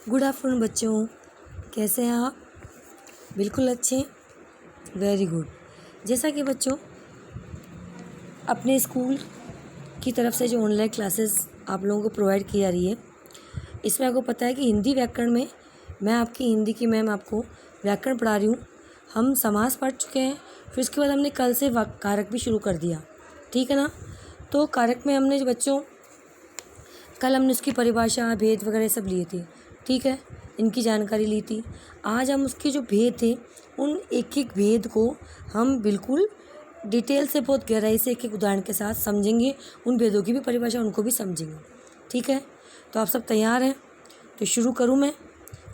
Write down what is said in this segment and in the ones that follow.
Good afternoon बच्चों, कैसे हैं आप? बिल्कुल अच्छे, वेरी गुड। जैसा कि बच्चों अपने स्कूल की तरफ से जो ऑनलाइन क्लासेस आप लोगों को प्रोवाइड की जा रही है, इसमें आपको पता है कि हिंदी व्याकरण में मैं आपकी हिंदी की मैम आपको व्याकरण पढ़ा रही हूँ। हम समास पढ़ चुके हैं, फिर उसके बाद हमने कल से कारक भी शुरू कर दिया, ठीक है ना। तो कारक में हमने जो बच्चों कल हमने उसकी परिभाषा, भेद वगैरह सब लिए थे, ठीक है, इनकी जानकारी ली थी। आज हम उसके जो भेद थे उन एक एक भेद को हम बिल्कुल डिटेल से, बहुत गहराई से एक एक उदाहरण के साथ समझेंगे। उन भेदों की भी परिभाषा उनको भी समझेंगे, ठीक है। तो आप सब तैयार हैं? तो शुरू करूँ मैं।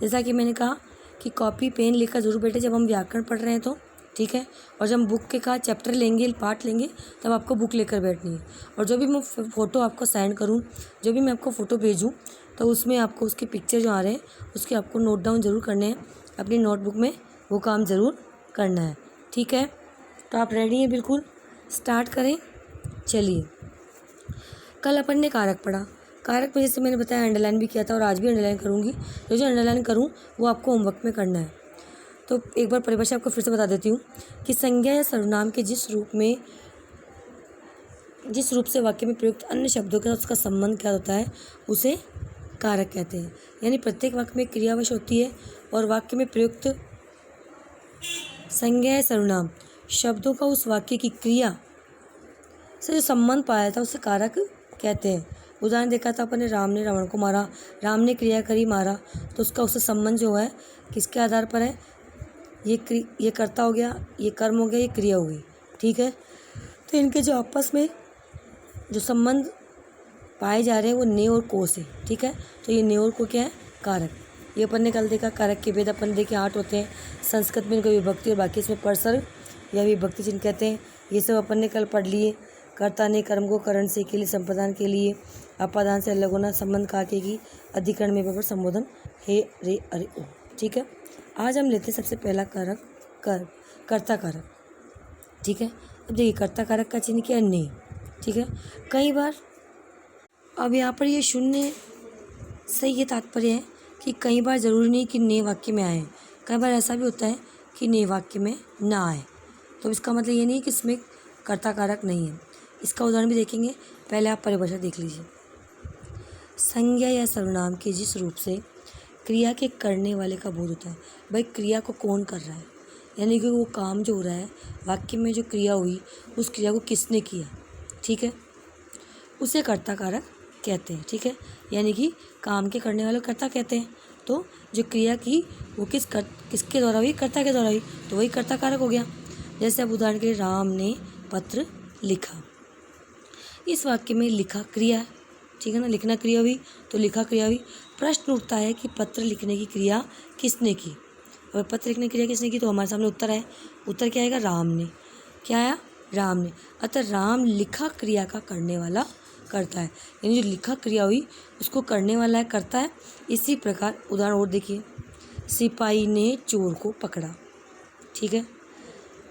जैसा कि मैंने कहा कि कॉपी पेन लेकर ज़रूर बैठे जब हम व्याकरण पढ़ रहे हैं तो, ठीक है। और जब हम बुक के का चैप्टर लेंगे, पार्ट लेंगे, तब आपको बुक लेकर बैठनी है। और जो भी मैं फ़ोटो आपको सेंड करूँ, जो भी मैं आपको फ़ोटो भेजूँ, तो उसमें आपको उसके पिक्चर जो आ रहे हैं उसके आपको नोट डाउन ज़रूर करने हैं अपनी नोटबुक में, वो काम ज़रूर करना है, ठीक है। तो आप रेडी हैं? बिल्कुल, स्टार्ट करें। चलिए, कल अपन ने कारक पढ़ा। कारक में जैसे मैंने बताया अंडरलाइन भी किया था और आज भी अंडरलाइन करूँगी। जो अंडरलाइन करूँ वो आपको होमवर्क में करना है। तो एक बार परिभाषा आपको फिर से बता देती हूँ कि संज्ञा या सर्वनाम के जिस रूप से वाक्य में प्रयुक्त अन्य शब्दों के साथ उसका संबंध क्या होता है, उसे कारक कहते हैं। यानी प्रत्येक वाक्य में क्रियावश होती है और वाक्य में प्रयुक्त संज्ञा या सर्वनाम शब्दों का उस वाक्य की क्रिया से जो संबंध पाया था उसे कारक कहते हैं। उदाहरण देखा था अपन ने, राम ने रावण को मारा, राम ने क्रिया करी, मारा, तो उसका उससे संबंध जो है किसके आधार पर है, ये कर्ता हो गया, ये कर्म हो गया, ये क्रिया हो गई, ठीक है। तो इनके जो आपस में जो संबंध पाए जा रहे हैं वो ने और को से, ठीक है। तो ये ने और को क्या है, कारक। ये अपन ने कल देखा, कारक के भेद अपन देखे 8 होते हैं। संस्कृत में इनको विभक्ति और बाकी इसमें परसर्ग या विभक्ति चिन्ह कहते हैं। ये सब अपन ने कल पढ़ लिए। कर्ता ने कर्म को करण से के लिए, संप्रदान के लिए, अपादान से अलग होना, संबंध काके की, अधिकरण में बराबर संबोधन, हे रे अरे ओ, ठीक है। आज हम लेते हैं सबसे पहला कारक कर्ता कारक, ठीक है। अब देखिए, कर्ता कारक का चिन्ह क्या है, ने, ठीक है। कई बार अब यहाँ पर ये शून्य से ये तात्पर्य है कि कई बार ज़रूरी नहीं कि ने वाक्य में आए, कई बार ऐसा भी होता है कि ने वाक्य में ना आए। तो इसका मतलब ये नहीं है कि इसमें कर्ता कारक नहीं है। इसका उदाहरण भी देखेंगे, पहले आप परिभाषा देख लीजिए। संज्ञा या सर्वनाम के जिस रूप से क्रिया के करने वाले का बोध होता है। भाई, क्रिया को कौन कर रहा है, यानी कि वो काम जो हो रहा है, वाक्य में जो क्रिया हुई उस क्रिया को किसने किया, ठीक है, उसे कर्ता कारक कहते हैं, ठीक है। यानी कि काम के करने वाले कर्ता कहते हैं। तो जो क्रिया की वो किसके द्वारा हुई, कर्ता के द्वारा हुई, तो वही कर्ता कारक हो गया। जैसे अब उदाहरण के लिए, राम ने पत्र लिखा। इस वाक्य में लिखा क्रिया है, ठीक है ना, लिखना क्रिया हुई तो लिखा क्रिया हुई। प्रश्न उठता है कि पत्र लिखने की क्रिया किसने की। अगर पत्र लिखने की क्रिया किसने की तो हमारे सामने उत्तर है। उत्तर क्या आएगा, राम ने। क्या आया, राम ने। अतः राम लिखा क्रिया का करने वाला करता है, यानी जो लिखा क्रिया हुई उसको करने वाला है, करता है। इसी प्रकार उदाहरण और देखिए, सिपाही ने चोर को पकड़ा, ठीक है।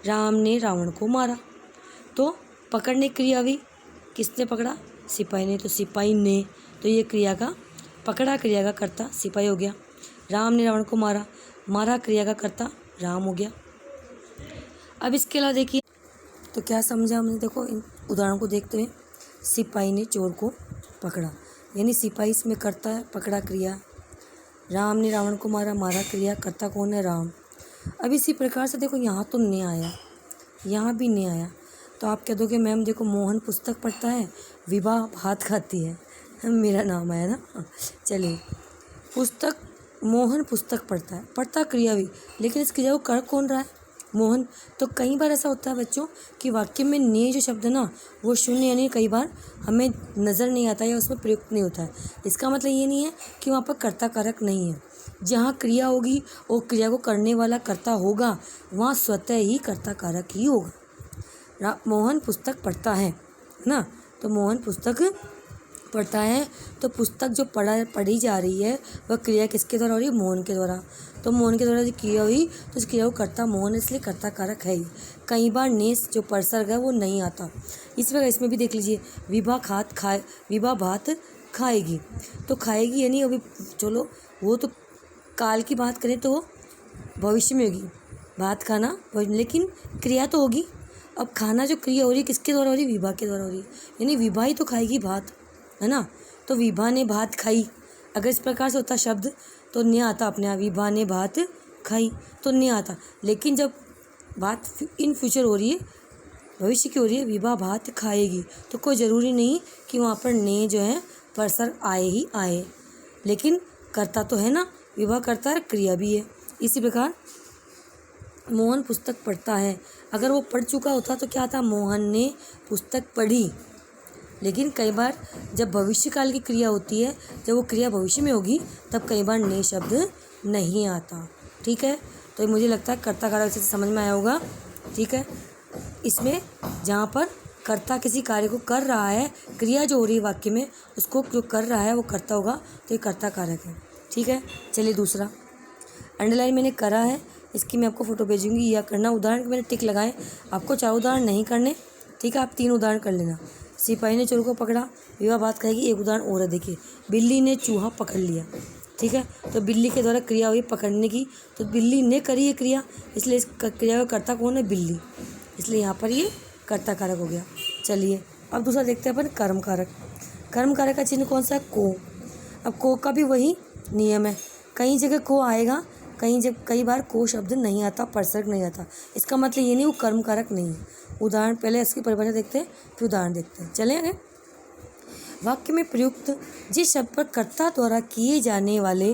राम ने रावण को मारा, तो पकड़ने क्रिया हुई, किसने पकड़ा, सिपाही ने, तो सिपाही ने, तो ये क्रिया का, पकड़ा क्रिया का कर्ता सिपाही हो गया। राम ने रावण को मारा, मारा क्रिया का कर्ता राम हो गया। अब इसके अलावा देखिए, तो क्या समझा हमने, देखो इन उदाहरणों को देखते हुए। सिपाही ने चोर को पकड़ा, यानी सिपाही इसमें कर्ता है, पकड़ा क्रिया। राम ने रावण को मारा, मारा क्रिया, कर्ता कौन है, राम। अब इसी प्रकार से देखो, यहाँ तो ने आया, यहाँ भी ने आया, तो आप कह दोगे मैम देखो मोहन पुस्तक पढ़ता है, विभा भात खाती है, मेरा नाम आया ना। चलिए, पुस्तक, मोहन पुस्तक पढ़ता है, पढ़ता क्रिया हुई, लेकिन इस क्रिया को कर कौन रहा है, मोहन। तो कई बार ऐसा होता है बच्चों कि वाक्य में ने जो शब्द है ना वो शून्य, यानी कई बार हमें नज़र नहीं आता या उसमें प्रयुक्त नहीं होता है। इसका मतलब ये नहीं है कि वहाँ पर कर्ता कारक नहीं है। जहाँ क्रिया होगी और क्रिया को करने वाला कर्ता होगा, वहाँ स्वतः ही कर्ता कारक ही होगा। मोहन पुस्तक पढ़ता है ना, तो मोहन पुस्तक पढ़ता है, तो पुस्तक जो पढ़ी जा रही है वह क्रिया किसके द्वारा हो रही है, मोहन के द्वारा। तो मोहन के द्वारा जो क्रिया हुई तो उस क्रिया को कर्ता मोहन, इसलिए कर्ता कारक है ही। कई बार ने जो परसर्ग है वो नहीं आता। इस वजह इसमें भी देख लीजिए, विभा भात खाएगी, तो खाएगी यानी अभी चलो वो तो काल की बात करें तो वो भविष्य में होगी, भात खाना, लेकिन क्रिया तो होगी। अब खाना जो क्रिया हो रही है किसके द्वारा हो रही है? विभा के द्वारा हो रही है, यानी विभा ही तो खाएगी भात, है ना। तो विभा ने भात खाई, अगर इस प्रकार से होता शब्द तो नहीं आता अपने आप, विभा ने भात खाई तो नहीं आता। लेकिन जब बात इन फ्यूचर हो रही है, भविष्य की हो रही है, विभा भात खाएगी, तो कोई ज़रूरी नहीं कि वहाँ पर ने जो है परसर आए ही आए, लेकिन करता तो है ना, विभा करता है, क्रिया भी है। इसी प्रकार मोहन पुस्तक पढ़ता है, अगर वो पढ़ चुका होता तो क्या था? मोहन ने पुस्तक पढ़ी। लेकिन कई बार जब भविष्य काल की क्रिया होती है, जब वो क्रिया भविष्य में होगी, तब कई बार ने शब्द नहीं आता। ठीक है, तो मुझे लगता है कर्ता कारक से समझ में आया होगा। ठीक है, इसमें जहाँ पर कर्ता किसी कार्य को कर रहा है, क्रिया जो हो रही है वाक्य में, उसको जो कर रहा है वो कर्ता होगा, तो ये कर्ता कारक है। ठीक है, चलिए दूसरा अंडरलाइन मैंने करा है, इसकी मैं आपको फोटो भेजूंगी, या करना। उदाहरण के मैंने टिक लगाए, आपको 4 उदाहरण नहीं करने। ठीक है, आप 3 उदाहरण कर लेना। सिपाही ने चोर को पकड़ा, विवाह बात कहेगी। एक उदाहरण और है, देखिए, बिल्ली ने चूहा पकड़ लिया। ठीक है, तो बिल्ली के द्वारा क्रिया हुई पकड़ने की, तो बिल्ली ने करी है क्रिया, इसलिए इस क्रिया का कर्ता कौन है? बिल्ली, इसलिए यहाँ पर ये कर्ता कारक हो गया। चलिए अब दूसरा देखते हैं अपन कर्म कारक। कर्म कारक का चिन्ह कौन सा है? को। अब को का भी वही नियम है, कई जगह को आएगा, कई बार को शब्द नहीं आता, परसर्ग नहीं आता। इसका मतलब ये नहीं वो कर्म कारक नहीं है। उदाहरण, पहले इसकी परिभाषा देखते हैं, फिर उदाहरण देखते हैं। चले आगे। वाक्य में प्रयुक्त जिस शब्द पर कर्ता द्वारा किए जाने वाले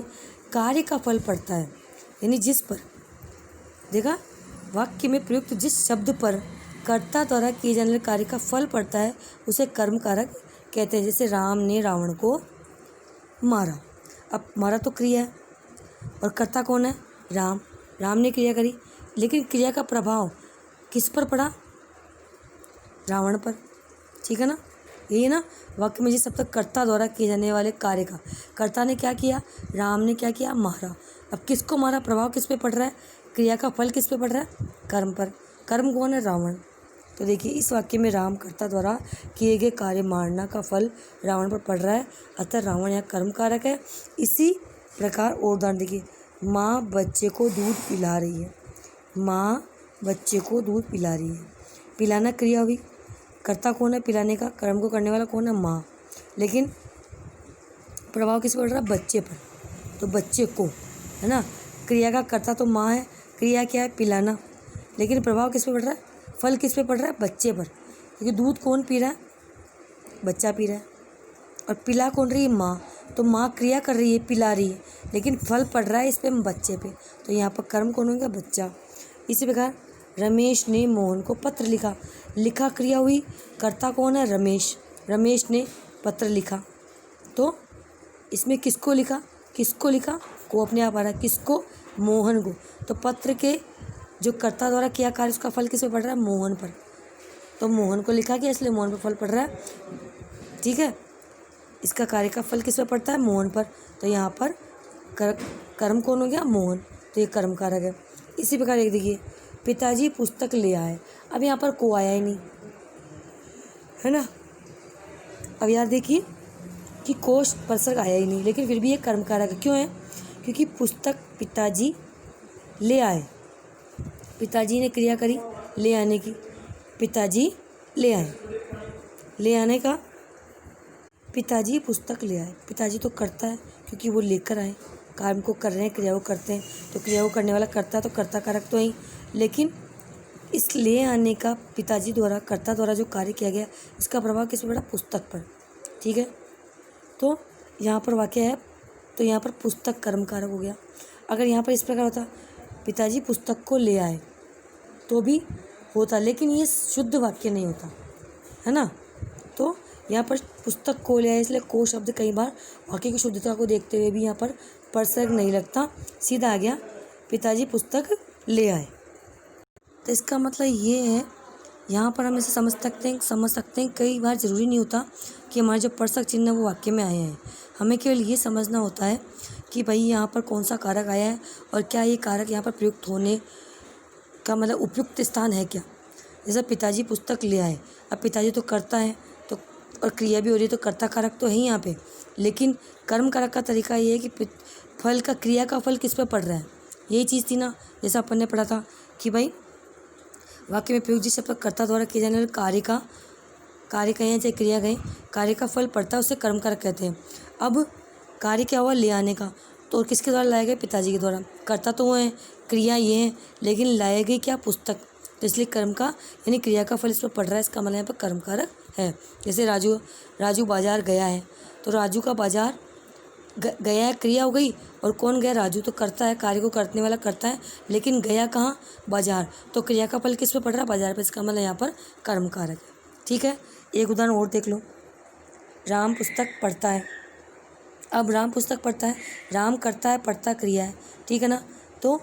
कार्य का फल पड़ता है, यानी जिस पर, देखा, वाक्य में प्रयुक्त जिस शब्द पर कर्ता द्वारा किए जाने वाले कार्य का फल पड़ता है, उसे कर्म कारक कहते हैं। जैसे राम ने रावण को मारा, अब मारा तो क्रिया है, और कर्ता कौन है? राम। राम ने क्रिया करी, लेकिन क्रिया का प्रभाव किस पर पड़ा? रावण पर। ठीक है ना, यही है ना, वाक्य में जिस शब्द तक कर्ता द्वारा किए जाने वाले कार्य का, कर्ता ने क्या किया? राम ने क्या किया? मारा। अब किसको मारा? प्रभाव किस पे पड़ रहा है? क्रिया का फल किस पे पड़ रहा है? कर्म पर। कर्म कौन है? रावण। तो देखिए, इस वाक्य में राम कर्ता द्वारा किए गए कार्य मारना का फल रावण पर पड़ रहा है, अतः रावण यहाँ कर्म कारक है। इसी प्रकार और उदाहरण देखिए, माँ बच्चे को दूध पिला रही है। माँ बच्चे को दूध पिला रही है, पिलाना क्रिया हुई, कर्ता कौन है? पिलाने का, कर्म को करने वाला कौन है? माँ। लेकिन प्रभाव किस पर पड़ रहा है? बच्चे पर, तो बच्चे को, है ना। क्रिया का कर्ता तो माँ है, क्रिया क्या है? पिलाना, लेकिन प्रभाव किस पे पड़ रहा है? फल किस पे पड़ रहा है? बच्चे पर, क्योंकि दूध कौन पी रहा है? बच्चा पी रहा है, और पिला कौन रही है? माँ। तो माँ क्रिया कर रही है, पिला रही है, लेकिन फल पड़ रहा है इस पे, बच्चे पे, तो यहाँ पर कर्म कौन हो गया? बच्चा। इसी प्रकार रमेश ने मोहन को पत्र लिखा, लिखा क्रिया हुई, कर्ता कौन है? रमेश। रमेश ने पत्र लिखा, तो इसमें किसको लिखा? किसको लिखा? को अपने आप आ रहा है, किसको? मोहन को। तो पत्र के जो कर्ता द्वारा किया कार्य, उसका फल किस पे पड़ रहा है? मोहन पर, तो मोहन को लिखा गया, इसलिए मोहन पर फल पड़ रहा है। ठीक है, इसका कार्य का फल किस पे पड़ता है? मोहन पर, तो यहाँ पर कर्म कौन हो गया? मोहन, तो ये कर्म कारक है। इसी प्रकार एक देखिए, पिताजी पुस्तक ले आए, अब यहाँ पर को आया ही नहीं, है ना। अब यार देखिए कि कोश परसर्ग आया ही नहीं, लेकिन फिर भी ये कर्म कारक है। क्यों है? क्योंकि पुस्तक पिताजी ले आए, पिताजी ने क्रिया करी ले आने की, पिताजी ले आए, ले आने का, पिताजी पुस्तक ले आए, पिताजी तो करता है क्योंकि वो लेकर आए, काम को कर रहे हैं, क्रिया को करते हैं, तो क्रिया को करने वाला कर्ता है, तो कर्ता कारक तो ही। लेकिन इस ले आने का पिताजी द्वारा, कर्ता द्वारा जो कार्य किया गया, इसका प्रभाव किस पर पड़ा? पुस्तक पर। ठीक है, तो यहाँ पर वाक्य है, तो यहाँ पर पुस्तक कर्म कारक हो गया। अगर यहाँ पर इस प्रकार होता, पिताजी पुस्तक को ले आए, तो भी होता, लेकिन ये शुद्ध वाक्य नहीं होता, है ना। तो यहाँ पर पुस्तक को ले आए, इसलिए को शब्द कई बार वाक्य की शुद्धता को देखते हुए भी यहाँ पर परसर्ग नहीं लगता, सीधा आ गया पिताजी पुस्तक ले आए। तो इसका मतलब ये है, यहाँ पर हम इसे समझ सकते हैं कई बार ज़रूरी नहीं होता कि हमारे जो परसर्ग चिन्ह है वो वाक्य में आए हैं। हमें केवल ये समझना होता है कि भाई यहाँ पर कौन सा कारक आया है, और क्या ये कारक यहाँ पर प्रयुक्त होने का मतलब उपयुक्त स्थान है क्या। जैसे पिताजी पुस्तक ले आए, अब पिताजी तो करता है, तो और क्रिया भी हो रही है, तो कर्ता कारक तो है ही यहाँ पे। लेकिन कर्म कारक का तरीका ये है कि फल का, क्रिया का फल किस पर पड़ रहा है, यही चीज़ थी ना। जैसा अपन ने पढ़ा था कि भाई वाक्य में प्रयुक्त जिस शब्द कर्ता द्वारा किए जाने वाले कार्य कहें चाहे क्रिया कहें, कार्य का फल पड़ता है, उसे कर्म कारक कहते हैं। अब कार्य क्या हुआ, ले आने का, तो किसके द्वारा लाए गए, पिताजी के द्वारा। कर्ता तो वो है, क्रिया ये है, लेकिन लाए गए क्या, पुस्तक, तो इसलिए कर्म का यानी क्रिया का फल इस पर पड़ रहा है, इसका मतलब यहाँ पर कर्म कारक है। जैसे राजू बाजार गया है, तो राजू का बाजार गया है, क्रिया हो गई, और कौन गया, राजू तो करता है, कार्य को करने वाला करता है, लेकिन गया कहाँ, बाजार, तो क्रिया का फल किस पे पड़ रहा है, बाजार पे, इसका मतलब यहाँ पर कर्म कारक है। ठीक है, एक उदाहरण और देख लो। राम पुस्तक पढ़ता है। अब राम पुस्तक पढ़ता है, राम करता है, पढ़ता क्रिया है, ठीक है ना। तो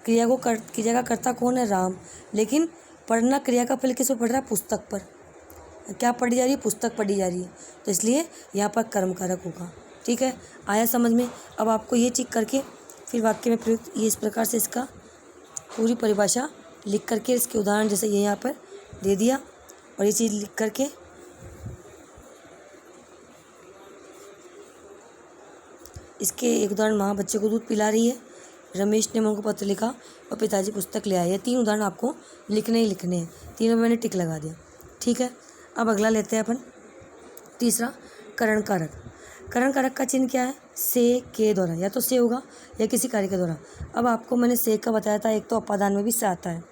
क्रिया का कर्ता कौन है, राम, लेकिन पढ़ना क्रिया का फल किस पर पड़ रहा है, पुस्तक पर। क्या पढ़ी जा रही है, पुस्तक पढ़ी जा रही है, तो इसलिए यहाँ पर कर्म कारक होगा। ठीक है, आया समझ में। अब आपको ये चीज़ करके फिर वाक्य में प्रयुक्त, ये इस प्रकार से इसका पूरी परिभाषा लिख करके, इसके उदाहरण जैसे ये यहाँ पर दे दिया, और ये चीज़ लिख करके इसके एक उदाहरण, माँ बच्चे को दूध पिला रही है, रमेश ने मोहन को पत्र लिखा और पिताजी पुस्तक ले आए। ये 3 उदाहरण आपको लिखने ही लिखने हैं, तीनों में मैंने टिक लगा दिया। ठीक है, अब अगला लेते हैं अपन, तीसरा करण कारक। करण कारक का चिन्ह क्या है, से, के द्वारा, या तो से होगा या किसी कार्य के द्वारा। अब आपको मैंने से का बताया था, एक तो अपादान में भी से आता है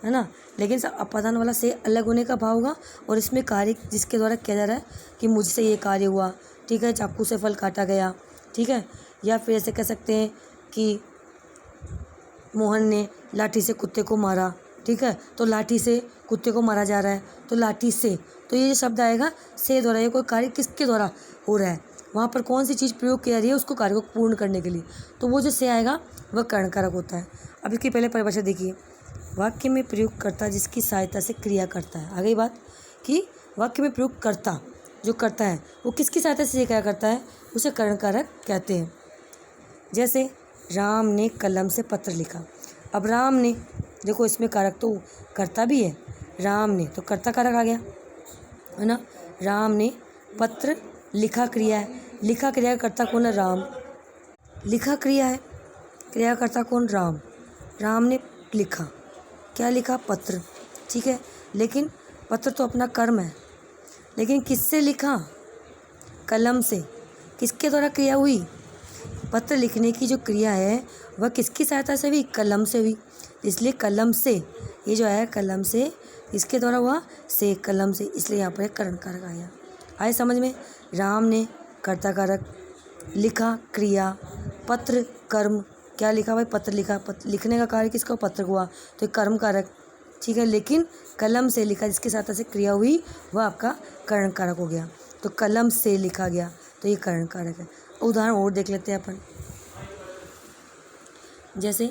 ना, लेकिन अपादान वाला से अलग होने का भाव होगा, और इसमें कार्य जिसके द्वारा किया जा रहा है कि मुझसे ये कार्य हुआ, ठीक है, चाकू से फल काटा गया, ठीक है, या फिर ऐसे कह सकते हैं कि मोहन ने लाठी से कुत्ते को मारा, ठीक है, तो लाठी से कुत्ते को मारा जा रहा है, तो लाठी से, तो ये जो शब्द आएगा से द्वारा, ये कोई कार्य किसके द्वारा हो रहा है, वहाँ पर कौन सी चीज़ प्रयोग की जा रही है उसको कार्य को पूर्ण करने के लिए, तो वो जो से आएगा वह करण कारक होता है। अब इसकी पहले परिभाषा देखिए, वाक्य में प्रयुक्त कर्ता जिसकी सहायता से क्रिया करता है। आ गई बात कि वाक्य में प्रयुक्त कर्ता जो करता है वो किसकी सहायता से क्या करता है, उसे करण कारक कहते हैं। जैसे राम ने कलम से पत्र लिखा। अब राम ने, देखो इसमें कारक तो कर्ता भी है, राम ने तो कर्ता कारक आ गया, है ना। राम ने पत्र लिखा, क्रिया है, लिखा क्रिया का कर्ता कौन है, राम, लिखा क्रिया है, क्रिया कर्ता कौन, राम, राम ने लिखा, क्या लिखा, पत्र, ठीक है, लेकिन पत्र तो अपना कर्म है, लेकिन किससे लिखा, कलम से, किसके द्वारा क्रिया हुई, पत्र लिखने की जो क्रिया है वह किसकी सहायता से हुई, कलम से हुई, इसलिए कलम से, ये जो है कलम से, इसके द्वारा हुआ से, कलम से, इसलिए यहाँ पर एक करण कारक आया। आए समझ में, राम ने कर्ता कारक, लिखा क्रिया, पत्र कर्म, क्या लिखा भाई, पत्र लिखा, लिखने का कार्य किसका, पत्र को हुआ, तो एक कर्म कारक, ठीक है, लेकिन कलम से लिखा जिसके सहायता से क्रिया हुई वह आपका करण कारक हो गया, तो कलम से लिखा गया तो ये करण कारक है। उदाहरण और देख लेते हैं अपन, जैसे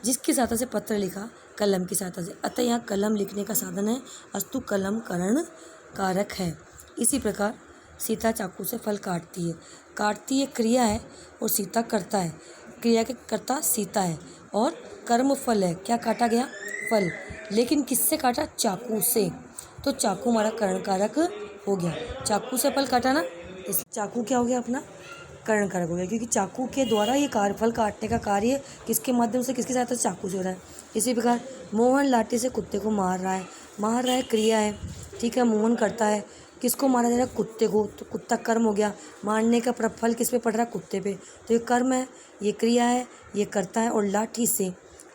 जिसकी सहायता से पत्र लिखा, कलम की सहायता से, अतः यहाँ कलम लिखने का साधन है, अस्तु कलम करण कारक है। इसी प्रकार सीता चाकू से फल काटती है क्रिया है और सीता करता है, क्रिया के कर्ता सीता है और कर्म फल है, क्या काटा गया, फल, लेकिन किससे काटा, चाकू से, तो चाकू हमारा करण कारक हो गया, चाकू से फल काटा ना, इस चाकू क्या हो गया, अपना करण कारक हो गया, क्योंकि चाकू के द्वारा ये फल काटने का कार्य किसके माध्यम से, किसकी सहायता से, चाकू से हो रहा है। इसी प्रकार मोहन लाठी से कुत्ते को मार रहा है क्रिया है, ठीक है, मोहन करता है, किसको मारा जा रहा है, कुत्ते को, तो कुत्ता कर्म हो गया, मारने का फल किस पे पड़ रहा है, कुत्ते पे, तो ये कर्म है, ये क्रिया है, ये करता है, और लाठी से,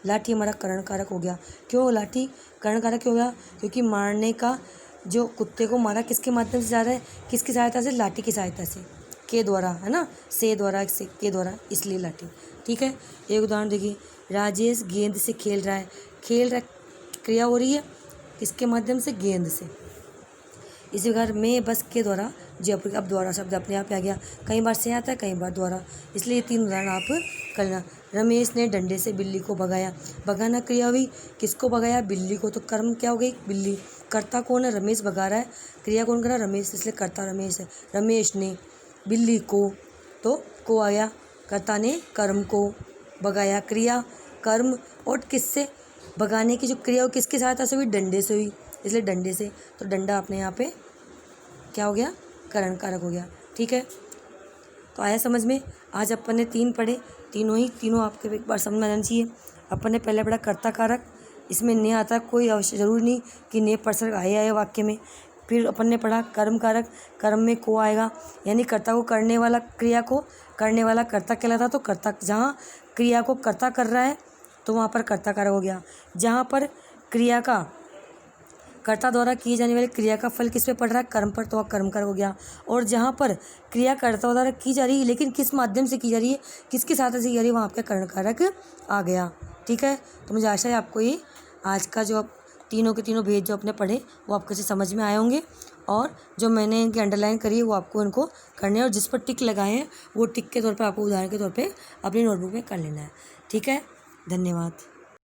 लाठी हमारा करण कारक हो गया। क्यों लाठी करण कारक हो गया, क्योंकि मारने का जो कुत्ते को मारा किसके माध्यम से जा रहा है, किसकी सहायता से, लाठी की सहायता से, के द्वारा, है ना, से द्वारा, से के द्वारा, इसलिए लाठी। ठीक है, एक उदाहरण देखिए, राजेश गेंद से खेल रहा है, क्रिया हो रही है किसके माध्यम से, गेंद से। इसी प्रकार मैं बस के द्वारा जयपुर, अब द्वारा शब्द अपने आप आ गया, कई बार से आता है, कई बार द्वारा, इसलिए 3 उदाहरण आप करना। रमेश ने डंडे से बिल्ली को भगाया, भगाना क्रिया हुई, किसको भगाया, बिल्ली को, तो कर्म क्या हो गई, बिल्ली, कर्ता कौन है, रमेश भगा रहा है, क्रिया कौन कर रहा है, रमेश, इसलिए कर्ता रमेश है, रमेश ने बिल्ली को, तो को आया, कर्ता ने कर्म को भगाया, क्रिया कर्म, और किससे भगाने की जो क्रिया हो किसकी सहायता से हुई, डंडे से हुई, इसलिए डंडे से, तो डंडा आपने यहाँ पे क्या हो गया, करण कारक हो गया। ठीक है, तो आया समझ में। आज अपन ने 3 पढ़े, तीनों आपके एक बार समझ में आना चाहिए। अपन ने पहले पढ़ा कर्ता कारक, इसमें ने आता कोई अवश्य जरूरी नहीं कि ने परसर्ग आए वाक्य में। फिर अपन ने पढ़ा कर्म कारक, कर्म में को आएगा, यानी कर्ता को करने वाला, क्रिया को करने वाला कर्ता कहलाता। तो कर्ता, जहाँ क्रिया को कर्ता कर रहा है तो वहाँ पर कर्ता कारक हो गया। जहाँ पर क्रिया का, कर्ता द्वारा किए जाने वाली क्रिया का फल किस पे पड़ रहा है, कर्म पर, तो वह कर्म कारक हो गया। और जहाँ पर क्रिया कर्ता द्वारा की जा रही है लेकिन किस माध्यम से की जा रही है, किसके साथ से की जा रही है, वहाँ आपका करण कारक आ गया। ठीक है, तो मुझे आशा है आपको ये आज का जो तीनों के तीनों भेद जो अपने पढ़े वो आपको से समझ में आए होंगे। और जो मैंने इनकी अंडरलाइन करी है वो आपको इनको करने हैं, और जिस पर टिक लगाए हैं वो टिक के तौर पर आपको उदाहरण के तौर पर अपनी नोटबुक में कर लेना है। ठीक है, धन्यवाद।